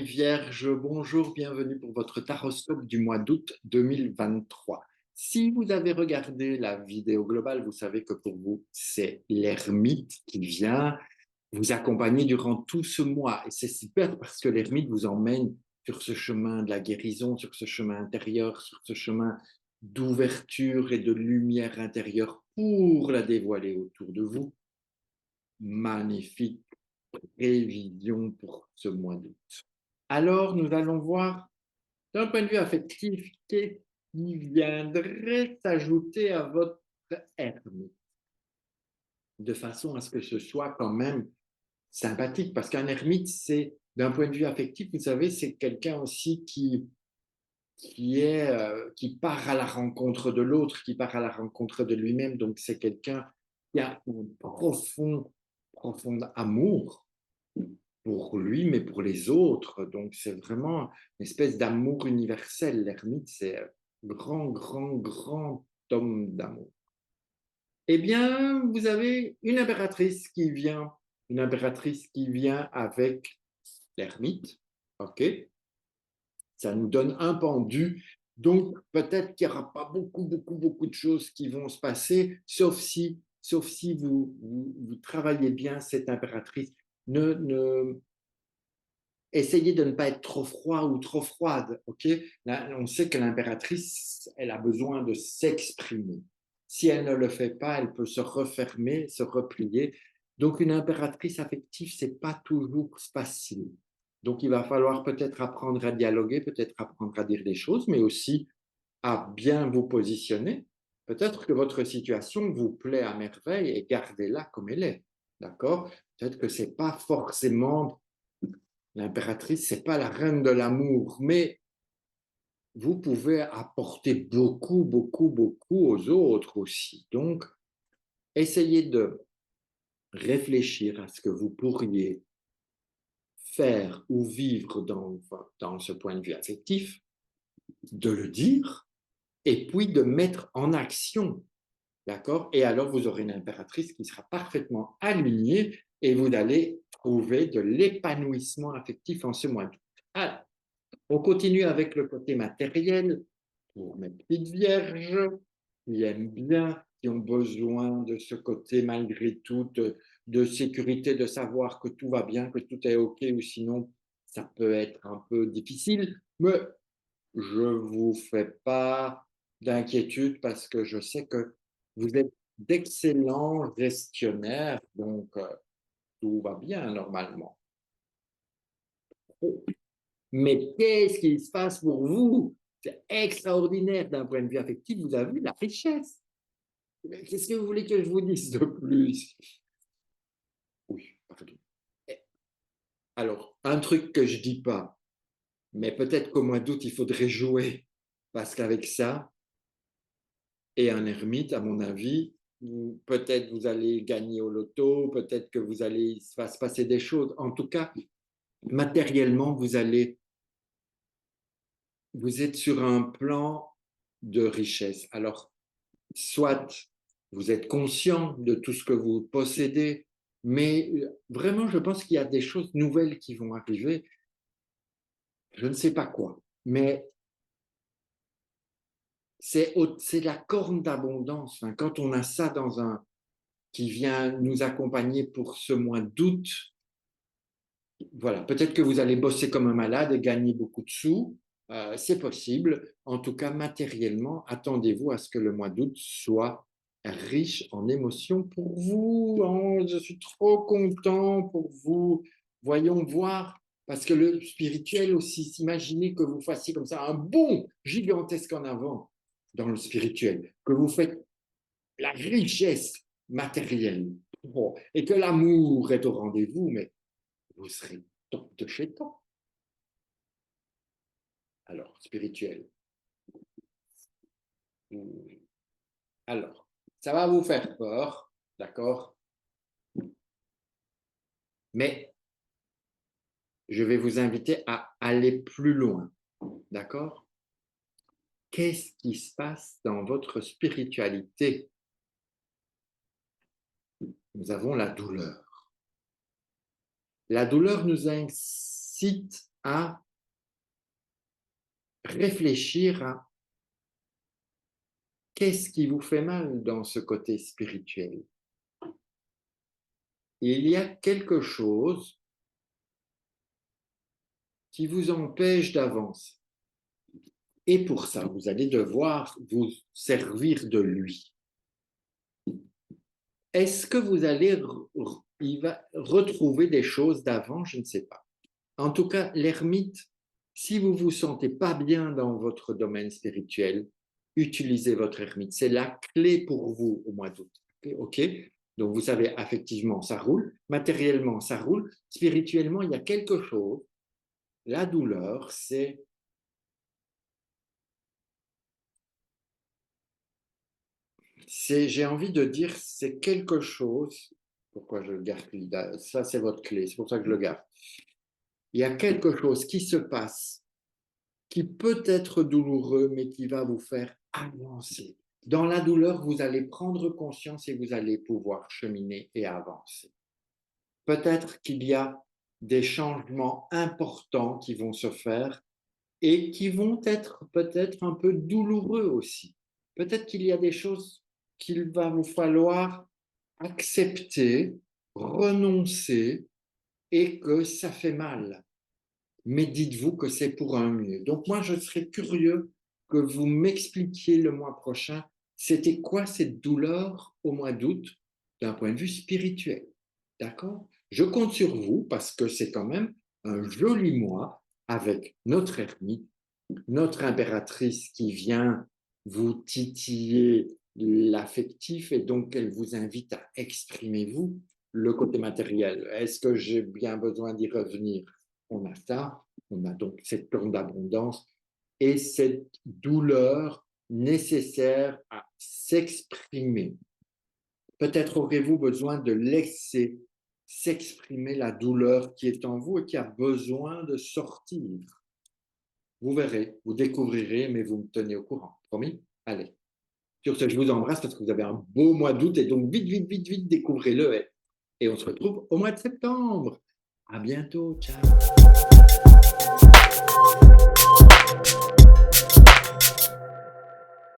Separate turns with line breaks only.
Vierge, bonjour, bienvenue pour votre taroscope du mois d'août 2023. Si vous avez regardé la vidéo globale, vous savez que pour vous, c'est l'ermite qui vient vous accompagner durant tout ce mois. Et c'est super parce que l'ermite vous emmène sur ce chemin de la guérison, sur ce chemin intérieur, sur ce chemin d'ouverture et de lumière intérieure pour la dévoiler autour de vous. Magnifique prévision pour ce mois d'août. Alors, nous allons voir, d'un point de vue affectif, qu'est-ce qui viendrait s'ajouter à votre hermite, de façon à ce que ce soit quand même sympathique, parce qu'un ermite, c'est, d'un point de vue affectif, vous savez, c'est quelqu'un aussi qui part à la rencontre de l'autre, qui part à la rencontre de lui-même, donc c'est quelqu'un qui a un profond amour pour lui, mais pour les autres. Donc, c'est vraiment une espèce d'amour universel. L'ermite, c'est un grand homme d'amour. Eh bien, vous avez une impératrice qui vient avec l'ermite. OK? Ça nous donne un pendu. Donc, peut-être qu'il n'y aura pas beaucoup de choses qui vont se passer, sauf si vous travaillez bien cette impératrice. Ne, Essayez de ne pas être trop froid ou trop froide, ok? Là, on sait que l'impératrice, elle a besoin de s'exprimer. Si elle ne le fait pas, elle peut se refermer, se replier. Donc, une impératrice affective, c'est pas toujours facile. Donc, il va falloir peut-être apprendre à dialoguer, peut-être apprendre à dire des choses, mais aussi à bien vous positionner. Peut-être que votre situation vous plaît à merveille et gardez-la comme elle est, d'accord? Peut-être que c'est pas forcément l'impératrice, c'est pas la reine de l'amour, mais vous pouvez apporter beaucoup aux autres aussi. Donc, essayez de réfléchir à ce que vous pourriez faire ou vivre dans ce point de vue affectif, de le dire, et puis de mettre en action. D'accord? Et alors, vous aurez une impératrice qui sera parfaitement alignée et vous allez trouver de l'épanouissement affectif en ce mois d'août. Alors, on continue avec le côté matériel pour mes petites vierges qui aiment bien, qui ont besoin de ce côté malgré tout de sécurité, de savoir que tout va bien, que tout est OK, ou sinon ça peut être un peu difficile. Mais je vous fais pas d'inquiétude parce que je sais que vous êtes d'excellents gestionnaires, donc tout va bien normalement. Mais qu'est-ce qui se passe pour vous? C'est extraordinaire d'un point de vue affectif. Vous avez vu la richesse. Qu'est-ce que vous voulez que je vous dise de plus? Oui, pardon. Alors, un truc que je dis pas, mais peut-être qu'au mois d'août, il faudrait jouer, parce qu'avec ça et un ermite, à mon avis, peut-être vous allez gagner au loto, peut-être que il va se passer des choses. En tout cas, matériellement, vous êtes sur un plan de richesse. Alors, soit vous êtes conscient de tout ce que vous possédez, mais vraiment, je pense qu'il y a des choses nouvelles qui vont arriver. Je ne sais pas quoi, mais c'est la corne d'abondance. Enfin, quand on a ça qui vient nous accompagner pour ce mois d'août, voilà, peut-être que vous allez bosser comme un malade et gagner beaucoup de sous. C'est possible. En tout cas, matériellement, attendez-vous à ce que le mois d'août soit riche en émotions pour vous. Oh, je suis trop content pour vous. Voyons voir. Parce que le spirituel aussi, imaginez que vous fassiez comme ça un bond gigantesque en avant dans le spirituel, que vous faites la richesse matérielle. Bon, et que l'amour est au rendez-vous, mais vous serez top de chez top. Alors, spirituel. Alors, ça va vous faire peur, d'accord? Mais je vais vous inviter à aller plus loin, d'accord? Qu'est-ce qui se passe dans votre spiritualité? Nous avons la douleur. La douleur nous incite à réfléchir à qu'est-ce qui vous fait mal dans ce côté spirituel. Il y a quelque chose qui vous empêche d'avancer. Et pour ça, vous allez devoir vous servir de lui. Est-ce que vous allez il va retrouver des choses d'avant? Je ne sais pas. En tout cas, l'ermite, si vous ne vous sentez pas bien dans votre domaine spirituel, utilisez votre ermite. C'est la clé pour vous au mois d'août. OK? Donc, vous savez, affectivement, ça roule. Matériellement, ça roule. Spirituellement, il y a quelque chose. La douleur, j'ai envie de dire, c'est quelque chose. Pourquoi je le garde? Ça, c'est votre clé. C'est pour ça que je le garde. Il y a quelque chose qui se passe, qui peut être douloureux, mais qui va vous faire avancer. Dans la douleur, vous allez prendre conscience et vous allez pouvoir cheminer et avancer. Peut-être qu'il y a des changements importants qui vont se faire et qui vont être peut-être un peu douloureux aussi. Peut-être qu'il y a des choses qu'il va vous falloir accepter, renoncer et que ça fait mal. Mais dites-vous que c'est pour un mieux. Donc moi, je serais curieux que vous m'expliquiez le mois prochain, c'était quoi cette douleur au mois d'août d'un point de vue spirituel. D'accord? Je compte sur vous parce que c'est quand même un joli mois avec notre ermite, notre impératrice qui vient vous titiller l'affectif et donc elle vous invite à exprimer vous le côté matériel. Est-ce que j'ai bien besoin d'y revenir? On a ça, on a donc cette plante d'abondance et cette douleur nécessaire à s'exprimer. Peut-être aurez-vous besoin de laisser s'exprimer la douleur qui est en vous et qui a besoin de sortir. Vous verrez, vous découvrirez, mais vous me tenez au courant. Promis? Allez. Sur ce, je vous embrasse parce que vous avez un beau mois d'août et donc vite, vite, vite, vite, découvrez-le. Et on se retrouve au mois de septembre. À bientôt. Ciao.